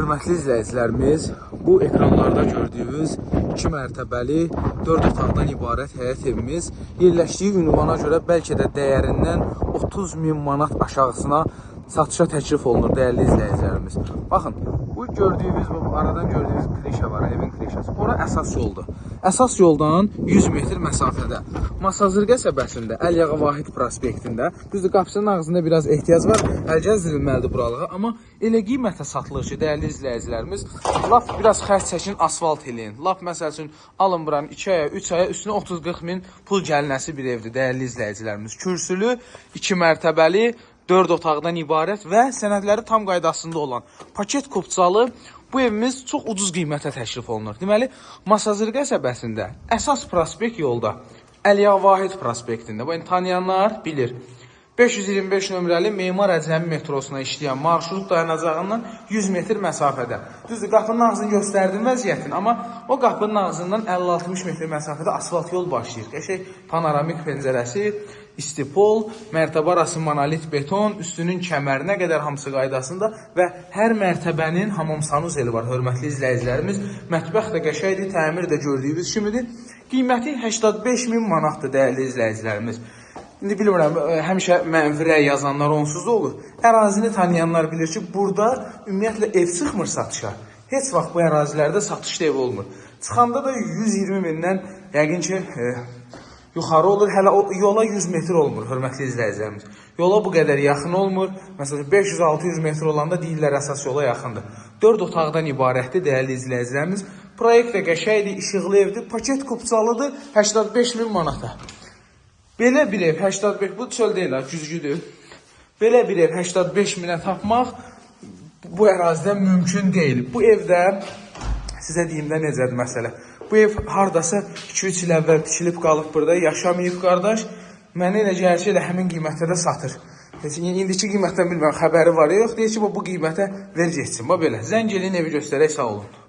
Hörmətli izləyicilərimiz, bu ekranlarda gördüyünüz 2 mərtəbəli 4 otaqdan ibarət həyət evimiz yerləşdiyi ünvana görə bəlkə də dəyərindən 30.000 manat aşağısına satışa təklif olunur dəyərli izləyicilərimiz. Baxın, bu gördüyünüz, bu aradan gördüyünüz krişə var, evin krişəsi. Ora əsas yoldur. Əsas yoldan 100 metr məsafədə. Masazır qəsəbəsində, Əliağa Vahid prospektində, düzdür, qapısının ağzında biraz ehtiyac var, əlcəzdirilməlidir buralığa, amma elə qiymətə satılır ki, dəyərli izləyicilərimiz, laf biraz xərc çəkin, asfalt eləyin. Laf məsəl üçün, alın buranın 2 aya, 3 aya, üstünə 30-40 min pul gəlinəsi bir evdir, dəyərli izləyicilərimiz. Kürsülü, 2 mərtəbəli, 4 otaqdan ibarət və sənədləri tam qaydasında olan paket kupçalı bu evimiz çox ucuz qiymətə təklif olunur. Deməli, Masazır qəsəbəsində, əsas prospekt yolda, Əliağa Vahid prospektində, bu tanıyanlar bilir. 525 nömrəli Memar Əcəmi metrosuna işləyən marşrut dayanacağından 100 metr məsafədə. Düzdür, qapının ağzını göstərdim vəziyyətin, amma o qapının ağzından 50-60 metr məsafədə asfalt yol başlayır. Qəşəng panoramik pəncərəsi, istipol, mərtəbə arası monolit beton, üstünün kəmərinə qədər hamısı qaydasında və hər mərtəbənin hamam sanuzeli var, hörmətli izləyicilərimiz. Mətbəx də qəşəngdir, təmir də gördüyünüz kimidir. Qiyməti 85.000 manatdır, dəyərli izləyicilərimiz. İndi bilmirəm, həmişə mənfi rəy yazanlar onsuz da olur. Ərazini tanıyanlar bilir ki, burada ümumiyyətlə ev çıxmır satışa. Heç vaxt bu ərazilərdə satışda ev olmur. Çıxanda da 120 mindən yəqin ki, yuxarı olur. Hələ o yola 100 metr olmur, hörmətli izləyicilərimiz. Yola bu qədər yaxın olmur. Məsələn, 500-600 metr olanda deyirlər əsas yola yaxındır. 4 otaqdan ibarətdir, dəyərli izləyicilərimiz. Proyekt də qəşəngdir, işıqlı evdir, paket kupçalıdır, 85.000 manata. Belə bir ev 85, bu çöl deyil, güzgüdür. Belə bir ev 85 minə tapmaq bu ərazidə mümkün deyil. Bu evdə, sizə deyim də necədir məsələ. Bu ev haradasa 2-3 il əvvəl tikilib qalıb burada, yaşamayıb qardaş. Mənə elə gəlir ki, elə həmin qiymətə də satır. İndiki qiymətdən bilmirəm, xəbəri var ya yox, deyir ki, bu qiymətə ver geçsin. Belə, zəng eləyin, evi göstərək, sağ olun.